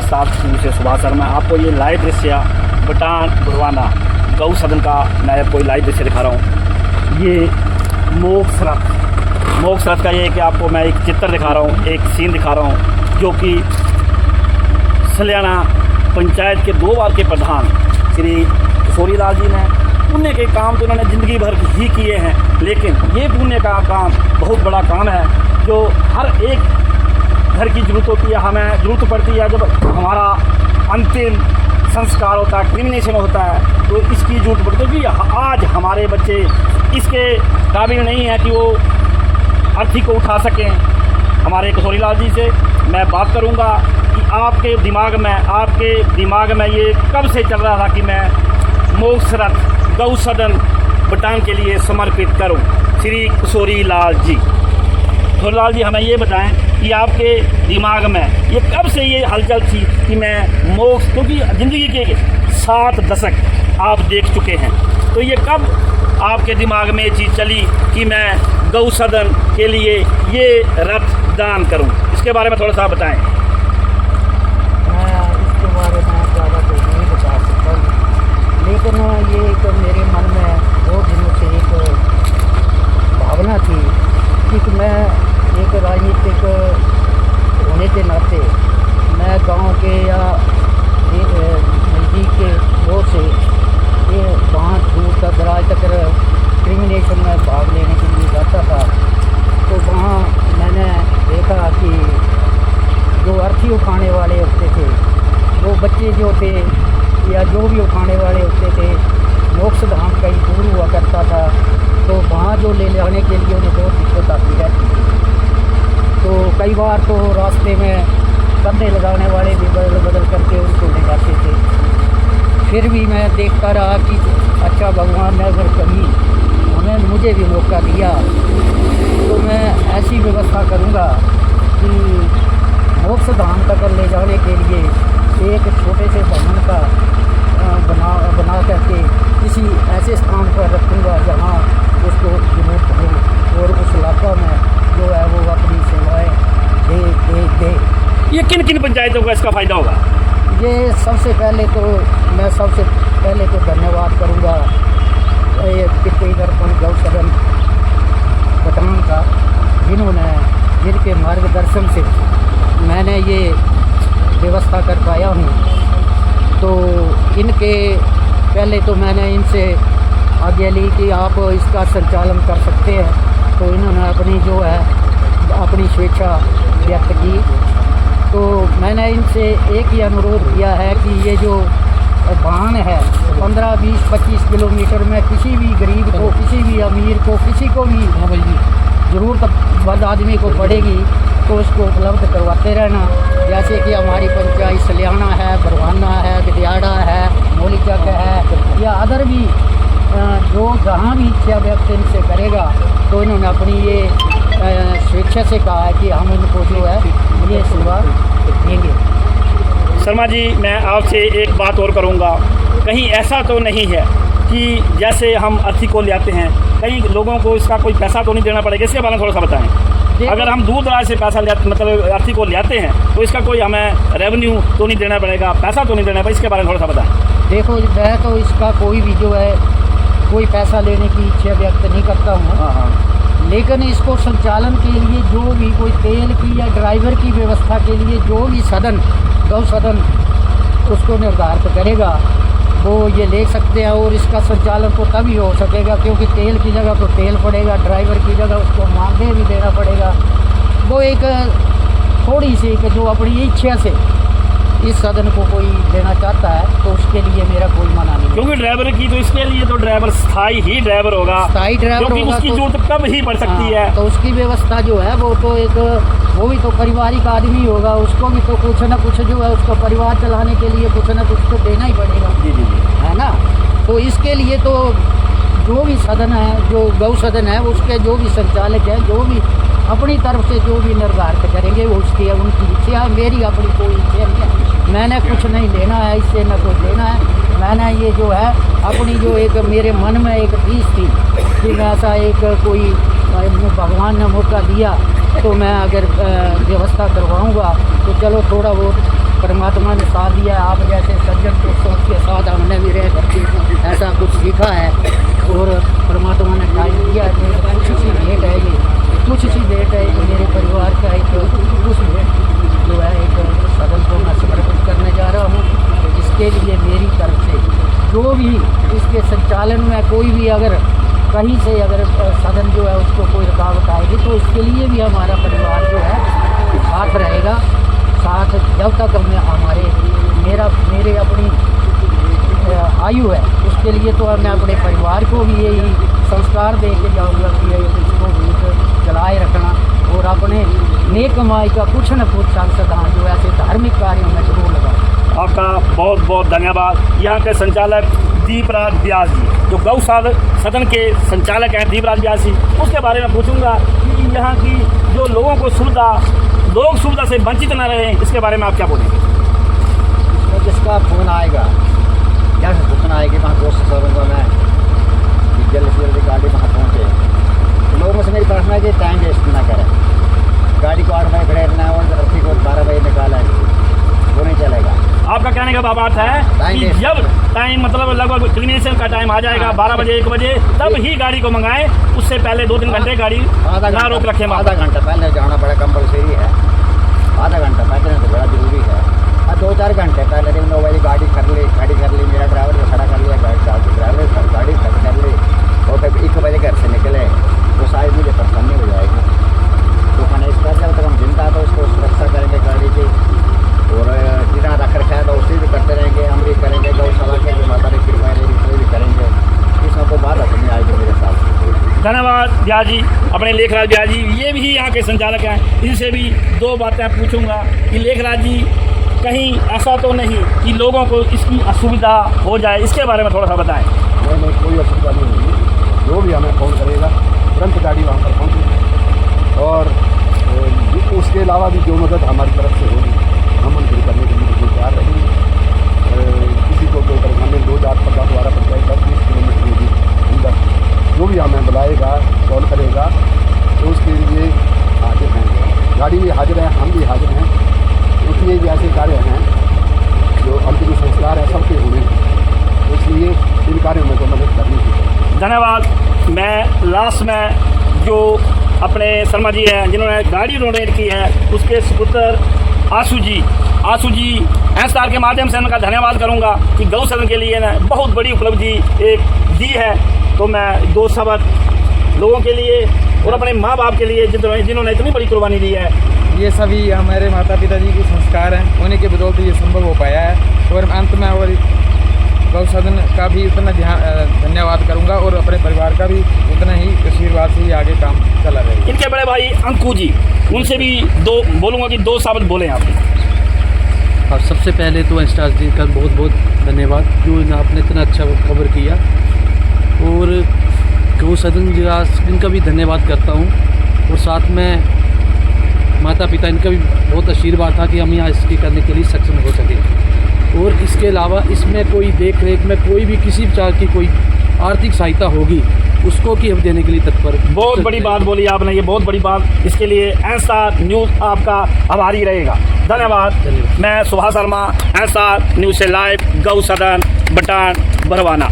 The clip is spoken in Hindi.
साथ से सुभाष सर, मैं आपको ये लाइव दृश्य बटान भरवाना गौ सदन का मैं आपको लाइव दृश्य दिखा रहा हूँ। ये मोक्ष रथ का ये कि आपको मैं एक चित्र दिखा रहा हूँ, एक सीन दिखा रहा हूँ, जो कि सलियाना पंचायत के 2 बार के प्रधान श्री किशोरी लाल जी ने पुण्य के काम तो उन्होंने ज़िंदगी भर ही किए हैं, लेकिन ये पुण्य का काम बहुत बड़ा काम है जो हर एक घर की ज़रूरत होती है। हमें ज़रूरत पड़ती है जब हमारा अंतिम संस्कार होता है, क्रिमिनेशन होता है, तो इसकी ज़रूरत पड़ती है। क्योंकि आज हमारे बच्चे इसके काबिल नहीं है कि वो अर्थी को उठा सकें। हमारे किशोरी लाल जी से मैं बात करूंगा कि आपके दिमाग में ये कब से चल रहा था कि मैं मोक्ष रथ गौ सदन बटान के लिए समर्पित करूं। श्री किशोरी लाल जी, किशोरी लाल जी हमें ये बताएं कि आपके दिमाग में ये कब से ये हलचल थी कि मैं मोक्ष, क्योंकि ज़िंदगी के 7 दशक आप देख चुके हैं, तो ये कब आपके दिमाग में ये चीज़ चली कि मैं गौ सदन के लिए ये रथ दान करूं? इसके बारे में थोड़ा सा बताएं। इसके बारे में ज़्यादा तो नहीं बता सकता, लेकिन ये एक मेरे मन में बहुत दिनों से एक भावना थी कि मैं एक राजनीतिक होने के नाते मैं गांव के या नज़दीक के लोग से ये वहाँ दूर तक दराज तक क्रिमिनेशन में भाग लेने के लिए जाता था। तो वहाँ मैंने देखा कि जो अर्थी उठाने वाले होते थे, वो बच्चे जो थे या जो भी उठाने वाले होते थे, मोक्ष धाम कहीं दूर हुआ करता था, तो वहाँ जो ले जाने के लिए उन्हें बहुत दिक्कत आती रहती थी। तो कई बार तो रास्ते में कंधे लगाने वाले भी बदल करके उनको ले जाते थे। फिर भी मैं देखता रहा कि अच्छा, भगवान ने अगर कभी मुझे भी मौका दिया तो मैं ऐसी व्यवस्था करूँगा कि मोक्ष धाम तक ले जाने के लिए एक छोटे से भवन का बना करके किसी ऐसे स्थान पर रखूँगा जहाँ उसको जरूरत हो और उस इलाका में जो है वो अपनी सेवाएं दे। ये किन किन पंचायतों को इसका फ़ायदा होगा? ये सबसे पहले तो धन्यवाद करूँगा पितृदर्पण गौ सदन बटान का, जिनके मार्गदर्शन से मैंने ये व्यवस्था कर पाया हूँ। तो इनके पहले तो मैंने इनसे आज्ञा ली कि आप इसका संचालन कर सकते हैं, तो इन्होंने अपनी स्वेच्छा व्यक्त की। तो मैंने इनसे एक ही अनुरोध किया है कि ये जो वाहन है 15, 20, 25 किलोमीटर में किसी भी गरीब को, किसी भी अमीर को, किसी को भी ज़रूरतमंद आदमी को पड़ेगी तो उसको उपलब्ध करवाते रहना। जैसे कि हमारी पंचायत सलियाना है, बरवाना है, गदियाड़ा है, मौलीचक है, या अदर भी जो जहाँ भी इच्छा व्यक्त इनसे करेगा, तो इन्होंने अपनी ये स्वेच्छा से कहा है कि हम इनको जो है ये सेवा देंगे। शर्मा जी, मैं आपसे एक बात और करूंगा, कहीं ऐसा तो नहीं है कि जैसे हम अर्थी को ले आते हैं, कई लोगों को इसका कोई पैसा तो नहीं देना पड़ेगा? इसके बारे में थोड़ा सा बताएं। अगर हम दूर दराज से पैसा मतलब अर्थी को ले आते हैं तो इसका कोई हमें रेवेन्यू तो नहीं देना पड़ेगा, पैसा तो नहीं देना पड़ेगा? इसके बारे में थोड़ा सा बताएं। देखो, मैं तो इसका कोई भी जो है कोई पैसा लेने की इच्छा व्यक्त नहीं करता हूँ, लेकिन इसको संचालन के लिए जो भी कोई तेल की या ड्राइवर की व्यवस्था के लिए जो भी गौ सदन उसको निर्धारित करेगा वो ये ले सकते हैं। और इसका संचालन तो तभी हो सकेगा क्योंकि तेल की जगह तो तेल पड़ेगा, ड्राइवर की जगह उसको मानदेय भी देना पड़ेगा। वो एक थोड़ी सी जो अपनी इच्छा से इस सदन को कोई लेना चाहता है तो उसके लिए मेरा कोई मना नहीं, क्योंकि ड्राइवर की तो इसके लिए तो ड्राइवर स्थायी ड्राइवर होगा, क्योंकि उसकी जरूरत कब ही पड़ सकती है। तो उसकी व्यवस्था जो है वो भी तो पारिवारिक आदमी होगा, उसको भी तो कुछ ना कुछ जो है उसको परिवार चलाने के लिए कुछ ना कुछ तो देना ही पड़ेगा। जी, है ना। तो इसके लिए तो जो भी सदन है, जो गौ सदन है, उसके जो भी संचालक हैं, जो भी अपनी तरफ से जो भी निर्धारित करेंगे वो उनकी इच्छा है। मेरी अपनी कोई इच्छा नहीं है, मैंने कुछ नहीं लेना है इससे, न कुछ लेना है। मैंने ये जो है अपनी जो एक मेरे मन में एक चीज़ थी कि मैं ऐसा एक कोई भगवान ने मौका दिया तो मैं अगर व्यवस्था करवाऊँगा तो चलो थोड़ा बहुत परमात्मा ने साथ दिया। आप जैसे सज्जन दोस्तों के साथ हमने भी रह करके ऐसा कुछ सीखा है और परमात्मा ने टाइम दिया है। कुछ सी भेंट है ये, कुछ सी भेंट है कि मेरे परिवार का एक कुछ भेंट जो है एक सदन को मैं समर्पित करने जा रहा हूँ। इसके लिए मेरी तरफ से जो भी इसके संचालन में कोई भी अगर कहीं से अगर सदन जो है उसको कोई रुकावट आएगी तो इसके लिए भी हमारा परिवार जो है साथ रहेगा। साथ जब तक मेरे अपनी आयु है उसके लिए तो मैं अपने परिवार को भी यही संस्कार दे के जाऊँगा कि इसको भी चलाए रखना और अपने नेक कमाई का कुछ न कुछ संसाधन जो ऐसे धार्मिक कार्यों में जरूर लगाए। आपका बहुत बहुत धन्यवाद। यहाँ के संचालक दीपराज व्यास जी जो गौ सदन के संचालक हैं, दीपराज व्यास जी, उसके बारे में पूछूंगा कि यहाँ की जो लोगों को लोग सुविधा से वंचित न रहे, इसके बारे में आप क्या बोलेंगे? तो जिसका फ़ोन आएगा या सूचना आएगी वहाँ कोशिश करूँगा मैं कि जल्द से जल्दी गाड़ी वहाँ पहुँचे। तो लोगों से मेरी प्रार्थना है कि टाइम वेस्ट ना करें। गाड़ी को 8 बजे खड़े रहना और अर्थी को 12 बजे निकाला है, वो नहीं चलेगा। आपका कहने का भाव है कि जब टाइम मतलब लगभग क्लिनेशन का टाइम आ जाएगा 12 बजे 1 बजे तब ही गाड़ी को मंगाएं, उससे पहले 2-3 घंटे गाड़ी ना रोक रखें। आधा घंटा पहले जाना बड़ा कंपलसरी है, आधा घंटा पहले तो बड़ा जरूरी है। और 2-4 घंटे पहले 9 बजे गाड़ी कर ली, मेरा ड्राइवर को खड़ा कर लिया, ड्राइवर गाड़ी खड़ी कर ली और फिर 1 बजे घर से निकले तो शायद मुझे परेशानी हो जाएगी। तो मैंने इस तरह जब तक हम जिंदा तो उसको सुरक्षा करेंगे गाड़ी की और जितना रख रखा है तो उसी भी करते रहेंगे, हम भी करेंगे, गौशाला के भी माता की कृपा रहेगी भी करेंगे। इसमें कोई बात नहीं आएगी मेरे साथ। धन्यवाद व्यास जी, अपने लेखराज व्यास जी, ये भी यहाँ के संचालक हैं। इनसे भी 2 बातें पूछूंगा कि लेखराज जी कहीं ऐसा तो नहीं कि लोगों को इसकी असुविधा हो जाए, इसके बारे में थोड़ा सा बताएं। नहीं, कोई असुविधा नहीं होगी। जो भी हमें फ़ोन करेगा तुरंत गाड़ी वहाँ पर पहुँचेगी और उसके अलावा भी जो मदद हमारी तरफ से होगी हम उनकी करने के लिए तैयार रहेंगे। किसी को कोई परेशानी 2-4 द्वारा पंचायत 10-20 किलोमीटर के अंदर जो भी हमें बुलाएगा कॉल करेगा तो उसके लिए हाजिर हैं। गाड़ी भी हाजिर है, हम भी हाजिर हैं। इसलिए भी ऐसे कार्य हैं जो अंतिम संस्कार है सबके होने हैं, इसलिए इन कार्यों में तो मदद करनी चाहिए। धन्यवाद। मैं लास्ट में जो अपने शर्मा जी हैं जिन्होंने गाड़ी डोनेट की है उसके सुपुत्र आशु जी एसआर के माध्यम से उनका धन्यवाद करूंगा कि गौ सदन के लिए ना बहुत बड़ी उपलब्धि एक दी है। तो मैं 2 शब्द लोगों के लिए और अपने माँ बाप के लिए जिन्होंने इतनी बड़ी कुर्बानी दी है। ये सभी हमारे माता पिता जी के संस्कार हैं, उन्हीं के बदौलत ये संभव हो पाया है। और अंत में और गौ सदन का भी उतना धन्यवाद करूंगा और अपने परिवार का भी उतना ही आशीर्वाद से ही आगे काम चला रहेगा। इनके बड़े भाई अंकु जी, उनसे भी बोलूँगा कि 2 शब्द बोलें आप। और सबसे पहले तो इंस्टार जी का बहुत बहुत धन्यवाद जो आपने इतना अच्छा कवर किया और गौ सदन इनका भी धन्यवाद करता हूँ और साथ में माता पिता इनका भी बहुत आशीर्वाद था कि हम यहाँ इसकी करने के लिए सक्षम हो सके। और इसके अलावा इसमें कोई देख रेख में कोई भी किसी प्रकार की कोई आर्थिक सहायता होगी उसको कि हम देने के लिए तत्पर। बहुत बड़ी बात बोली आपने, ये बहुत बड़ी बात। इसके लिए एसआर न्यूज़ आपका आभारी रहेगा। धन्यवाद। मैं सुभाष शर्मा, एसआर न्यूज़ से लाइव, गौ सदन, बटान, बरवाना।